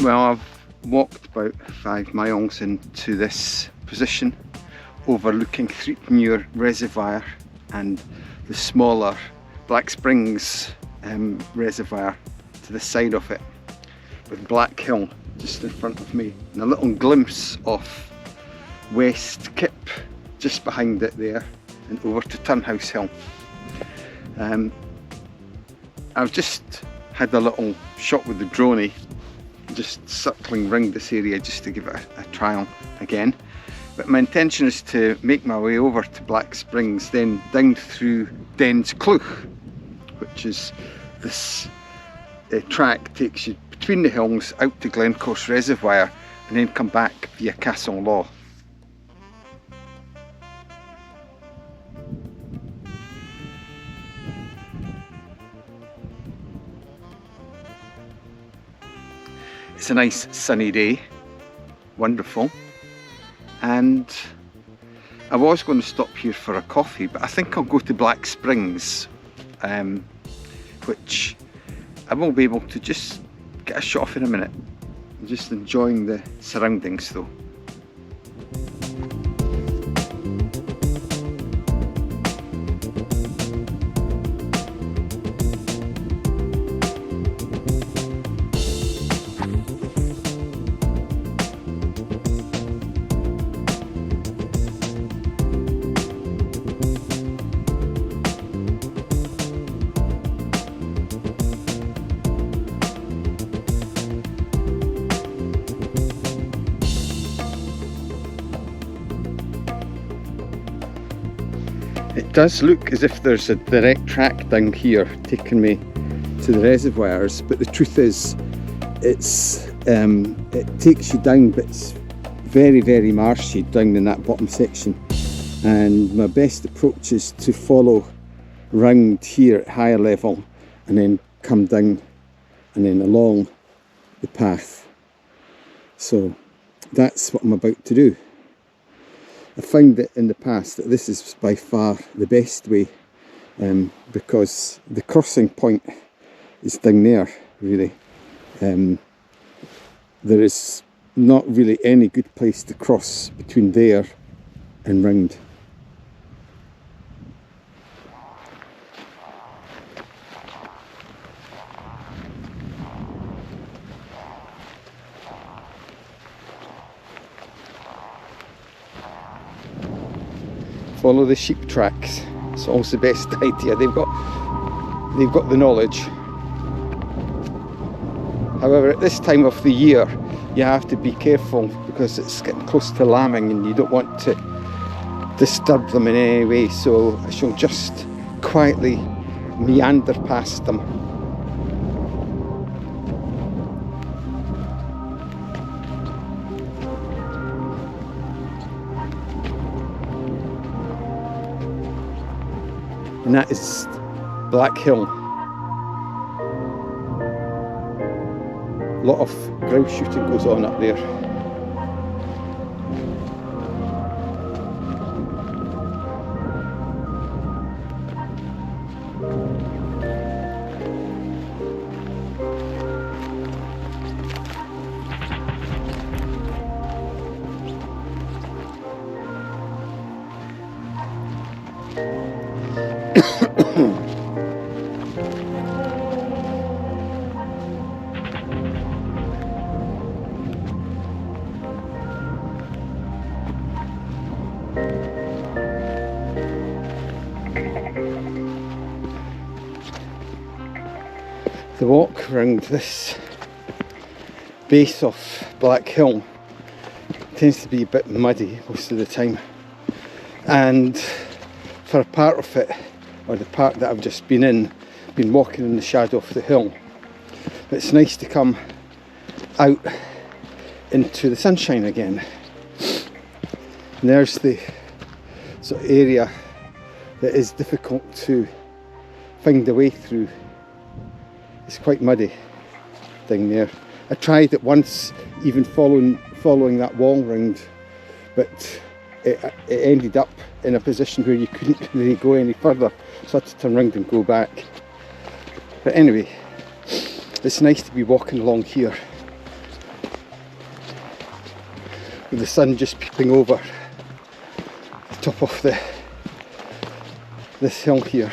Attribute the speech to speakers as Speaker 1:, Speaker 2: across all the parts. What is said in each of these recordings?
Speaker 1: Well, I've walked about 5 miles into this position overlooking Thriepmuir Reservoir and the smaller Black Springs reservoir to the side of it, with Black Hill just in front of me and a little glimpse of West Kip just behind it there and over to Turnhouse Hill. I've just had a little shot with the droney, just circling round this area just to give it a trial again. But my intention is to make my way over to Black Springs, then down through Den's Clough, which is this track takes you between the hills out to Glencorse Reservoir and then come back via Castle Law. It's a nice sunny day, wonderful, and I was going to stop here for a coffee, but I think I'll go to Black Springs, which I will be able to just get a shot off in a minute. I'm just enjoying the surroundings though. It does look as if there's a direct track down here taking me to the reservoirs, but the truth is it takes you down, but it's very, very marshy down in that bottom section, and my best approach is to follow round here at higher level and then come down and then along the path. So that's what I'm about to do. I found that in the past that this is by far the best way, because the crossing point is down there really. There is not really any good place to cross between there and round. Follow the sheep tracks. It's always the best idea. They've got the knowledge. However, at this time of the year, you have to be careful because it's getting close to lambing and you don't want to disturb them in any way. So I shall just quietly meander past them. And that is Black Hill. A lot of grouse shooting goes on up there. The walk around this base of Black Hill tends to be a bit muddy most of the time, and for a part of it, or the part that I've just been walking in the shadow of the hill. It's nice to come out into the sunshine again. And there's the sort of area that is difficult to find a way through. It's quite muddy down there. I tried it once, even following that wall round, but it ended up in a position where you couldn't really go any further, so I had to turn around and go back. But anyway, it's nice to be walking along here with the sun just peeping over the top of this hill here.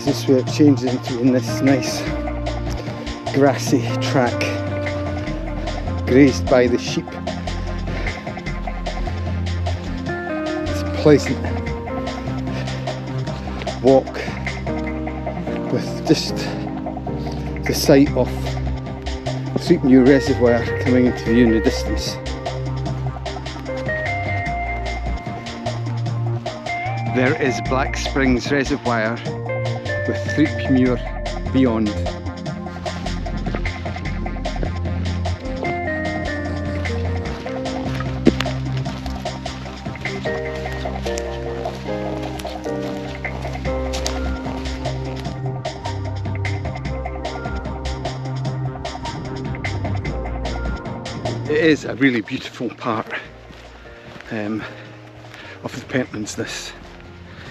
Speaker 1: This is where it changes into in this nice grassy track grazed by the sheep. It's a pleasant walk with just the sight of Thriepmuir Reservoir coming into view in the distance. There is Black Springs Reservoir with Thriepmuir beyond. It is a really beautiful part of the Pentlands, this.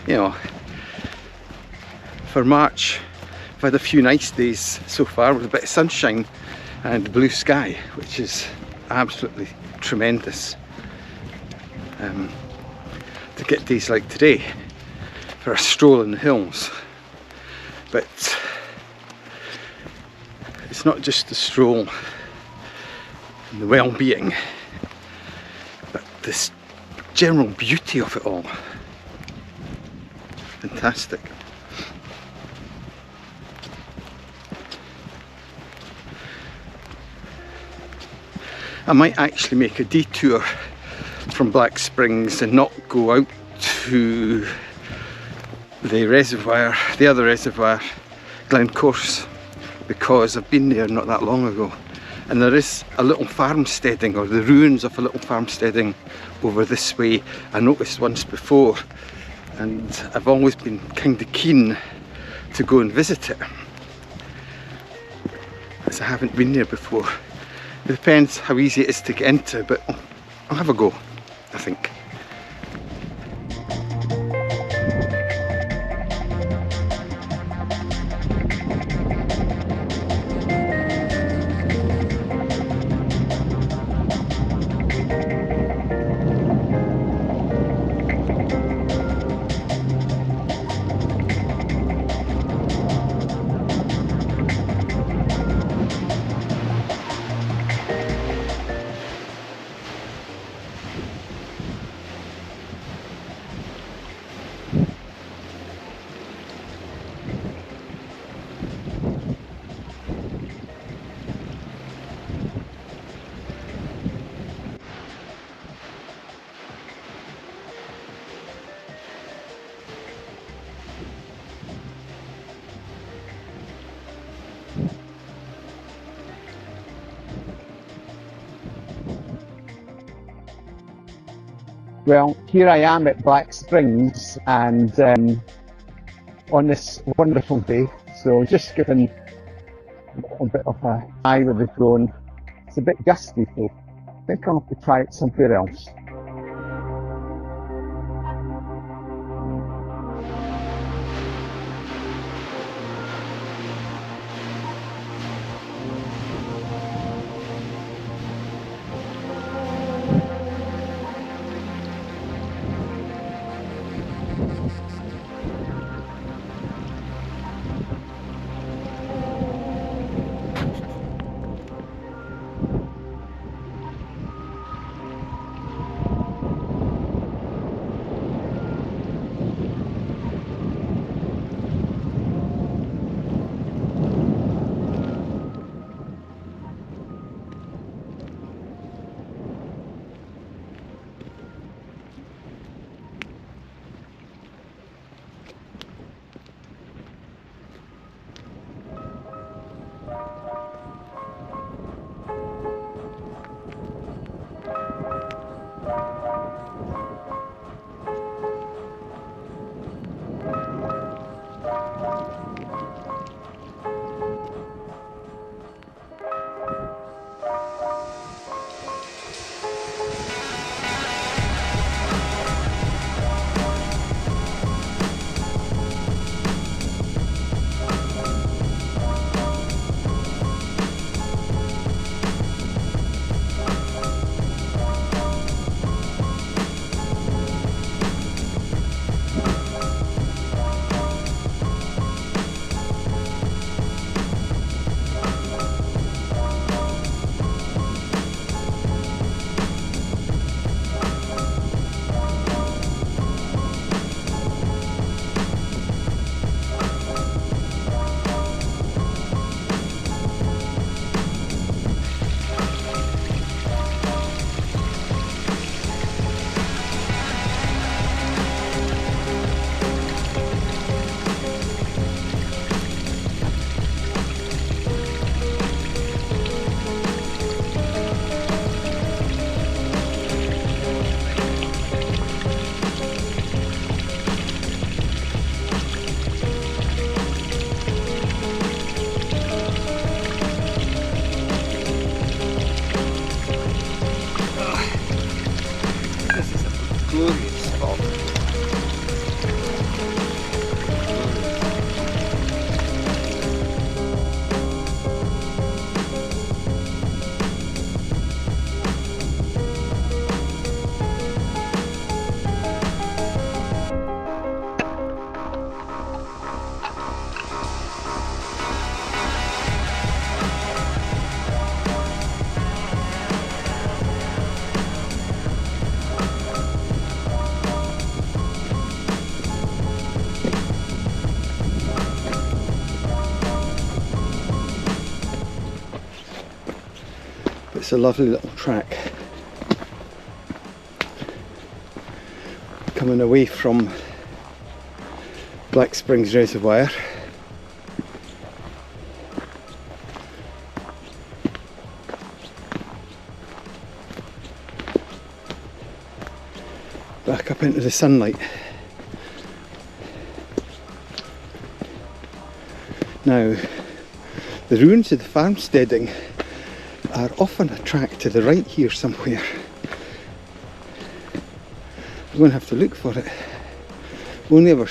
Speaker 1: You know, for March, I've had a few nice days so far with a bit of sunshine and blue sky, which is absolutely tremendous. To get days like today for a stroll in the hills. But it's not just the stroll and the well-being, but this general beauty of it all. Fantastic. I might actually make a detour from Black Springs and not go out to the reservoir, the other reservoir, Glencorse, because I've been there not that long ago, and there is a little farmsteading, or the ruins of a little farmsteading over this way. I noticed once before, and I've always been kind of keen to go and visit it, as I haven't been there before. It depends how easy it is to get into, but I'll have a go, I think. Well, here I am at Black Springs, and on this wonderful day, so just giving a bit of a eye with the drone. It's a bit gusty, so I think I'll have to try it somewhere else.
Speaker 2: brilliant spot.
Speaker 1: It's a lovely little track coming away from Black Springs Reservoir. Back up into the sunlight. Now, the ruins of the farmsteading are often a track to the right here somewhere. I'm going to have to look for it. I've only ever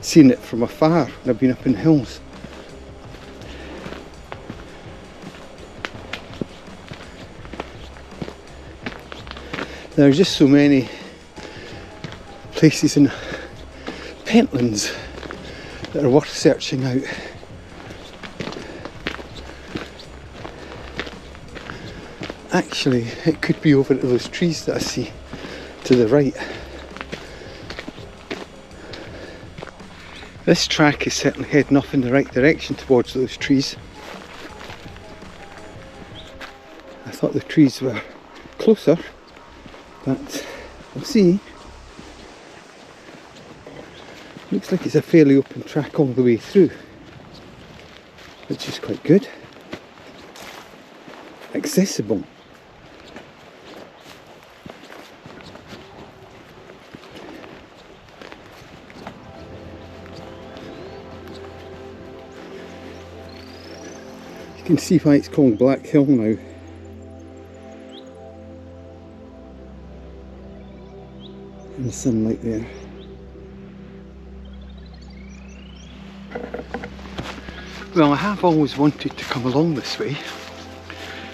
Speaker 1: seen it from afar when I've been up in the hills. There are just so many places in Pentlands that are worth searching out. Actually, it could be over to those trees that I see to the right. This track is certainly heading off in the right direction towards those trees. I thought the trees were closer, but we'll see. Looks like it's a fairly open track all the way through, which is quite good. Accessible. You can see why it's called Black Hill now. In the sunlight there. Well, I have always wanted to come along this way.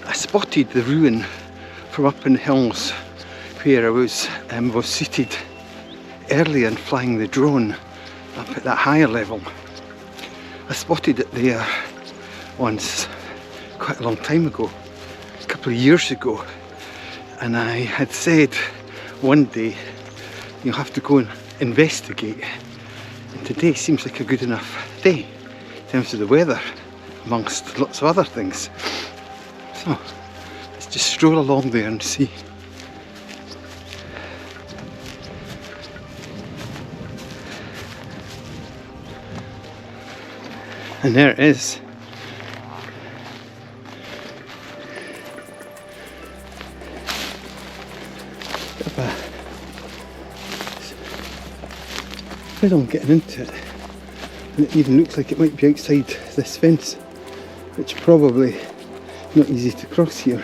Speaker 1: I spotted the ruin from up in the hills where I was seated earlier and flying the drone up at that higher level. I spotted it there once, quite a long time ago, a couple of years ago, and I had said one day you'll have to go and investigate, and today seems like a good enough day in terms of the weather, amongst lots of other things. So let's just stroll along there and see. And there it is. Bit on getting into it, and it even looks like it might be outside this fence, which probably not easy to cross here.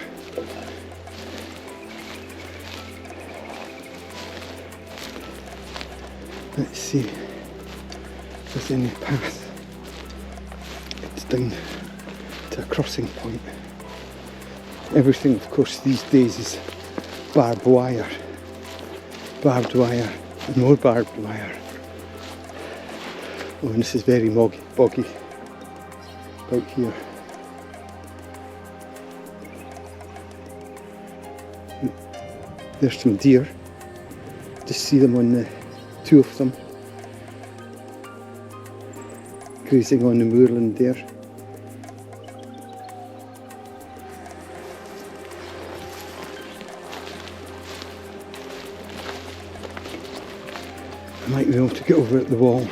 Speaker 1: Let's see if there's any path. It's down to a crossing point. Everything, of course, these days is barbed wire, and more barbed wire. Oh, and this is very boggy out here. There's some deer. Just see them on the two of them grazing on the moorland there. I might be able to get over at the wall.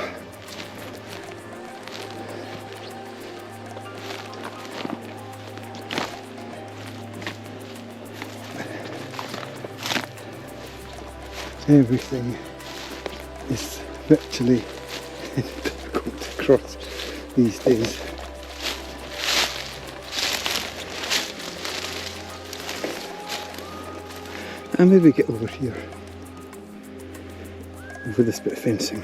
Speaker 1: Everything is virtually difficult to cross these days. And maybe get over here. over this bit of fencing.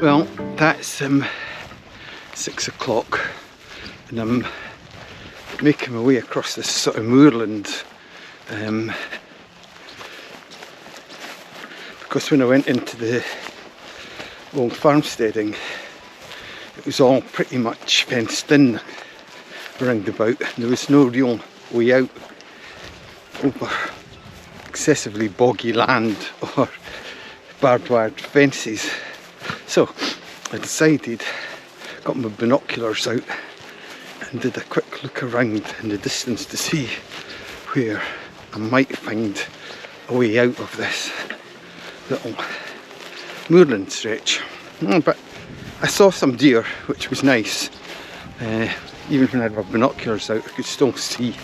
Speaker 1: Well, that's 6 o'clock and I'm making my way across this sort of moorland because when I went into the old farmsteading it was all pretty much fenced in round about. There was no real way out over excessively boggy land or barbed wire fences. So I decided, got my binoculars out and did a quick look around in the distance to see where I might find a way out of this little moorland stretch. But I saw some deer, which was nice. Even when I had my binoculars out, I could still see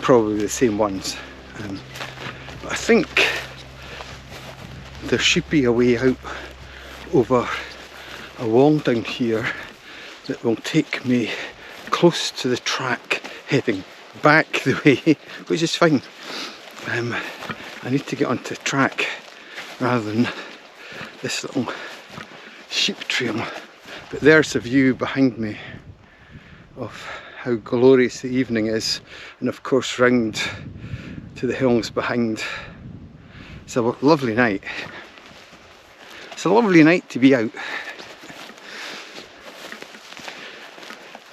Speaker 1: probably the same ones. But I think there should be a way out over a wall down here that will take me close to the track heading back the way, which is fine. I need to get onto the track rather than this little sheep trail. But there's a view behind me of how glorious the evening is, and of course round to the hills behind. It's a lovely night. It's a lovely night to be out.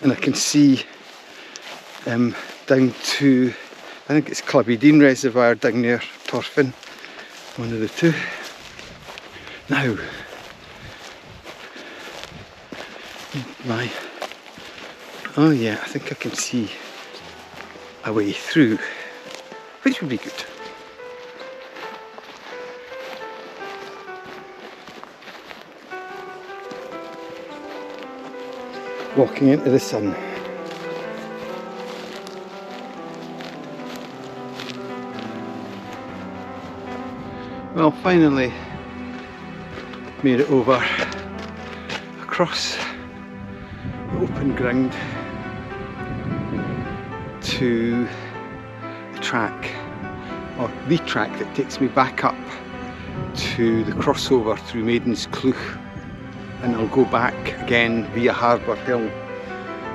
Speaker 1: And I can see down to, I think it's Thriepmuir Reservoir down near Thriepmuir, one of the two. Now, oh yeah, I think I can see a way through, which would be good. Walking into the sun. Well, finally made it over across the open ground to the track, or the track that takes me back up to the crossover through Maiden's Clough, and I'll go back again via Harbour Hill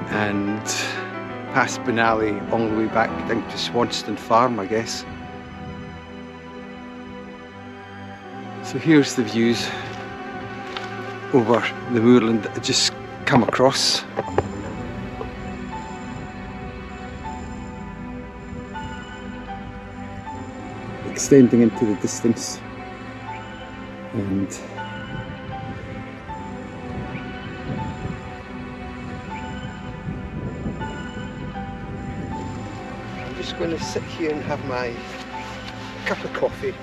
Speaker 1: and past Benally all the way back down to Swanston Farm, I guess. So here's the views over the moorland that I just come across. Extending into the distance, and I'm just going to sit here and have my cup of coffee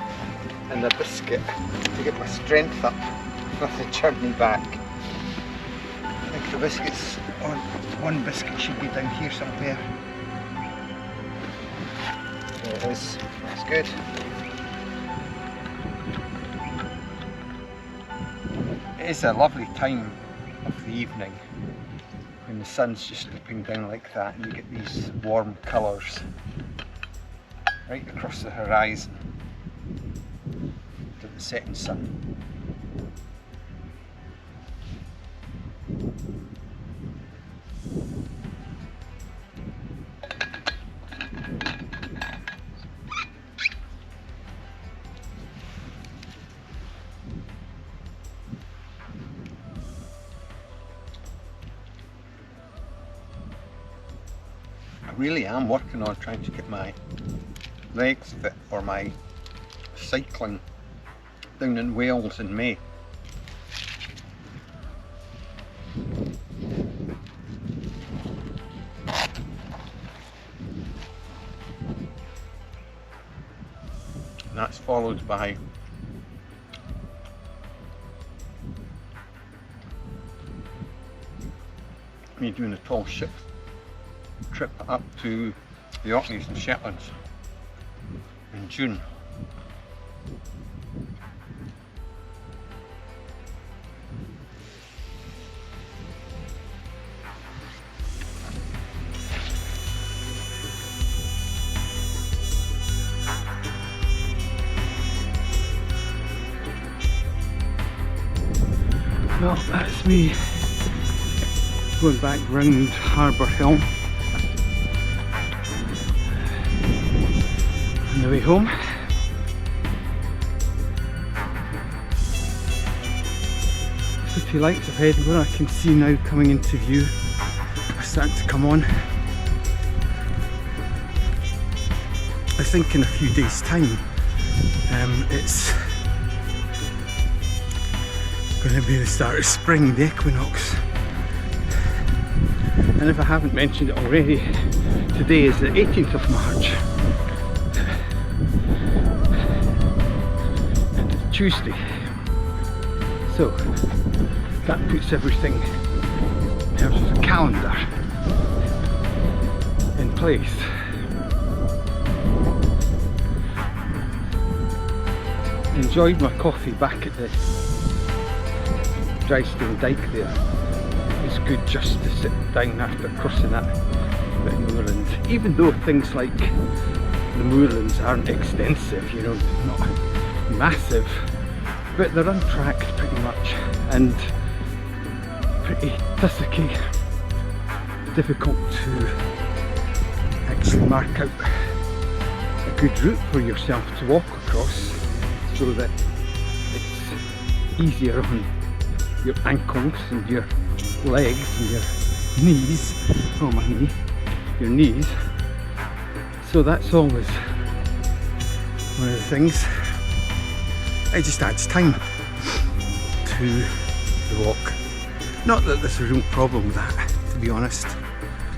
Speaker 1: and a biscuit to get my strength up, nothing churned me back. I think the biscuits, one biscuit should be down here somewhere. There it is, that's good. It is a lovely time of the evening when the sun's just slipping down like that and you get these warm colours right across the horizon to the setting sun. I really am working on trying to get my legs fit for my cycling down in Wales in May. And that's followed by me doing a tall ship trip up to the Orkneys and Shetlands in June. Well, that's me going back round Harbour Hill on the way home. City lights of Edinburgh I can see now coming into view, are starting to come on. I think in a few days' time it's going to be the start of spring, the equinox. And if I haven't mentioned it already, today is the 18th of March. And it's Tuesday. So that puts everything in terms of the calendar in place. Enjoyed my coffee back at the Drystone Dyke there. It's good just to sit down after crossing that bit of moorland. Even though things like the moorlands aren't extensive, you know, not massive, but they're untracked pretty much and pretty tussocky, difficult to actually mark out a good route for yourself to walk across so that it's easier on your ankles and your legs and your knees, oh my knee, your knees. So that's always one of the things. It just adds time to the walk. Not that there's a real problem with that, to be honest.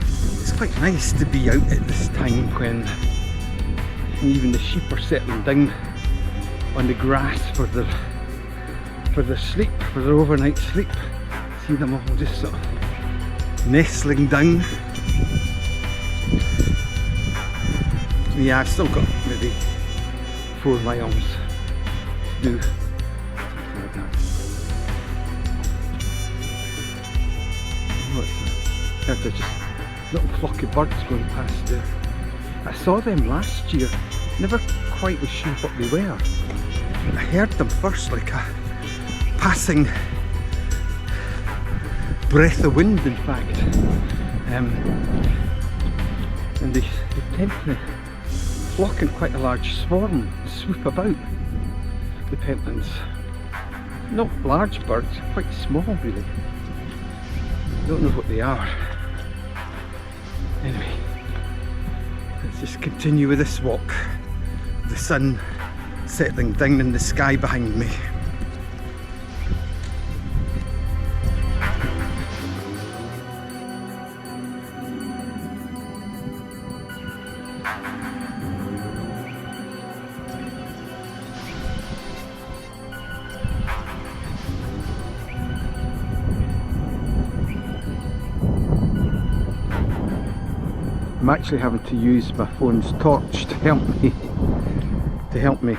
Speaker 1: It's quite nice to be out at this time when even the sheep are settling down on the grass for their sleep, for their overnight sleep. See them all just sort of nestling down. Yeah, I've still got maybe 4 miles to do, something like that. Look, there's just little flock of birds going past there. I saw them last year, never quite was sure what they were. I heard them first like a passing breath of wind, in fact. and they tend to flock in quite a large swarm, swoop about the Pentlands. Not large birds, quite small really. Don't know what they are. Anyway, let's just continue with this walk. The sun settling down in the sky behind me. I'm actually having to use my phone's torch to help me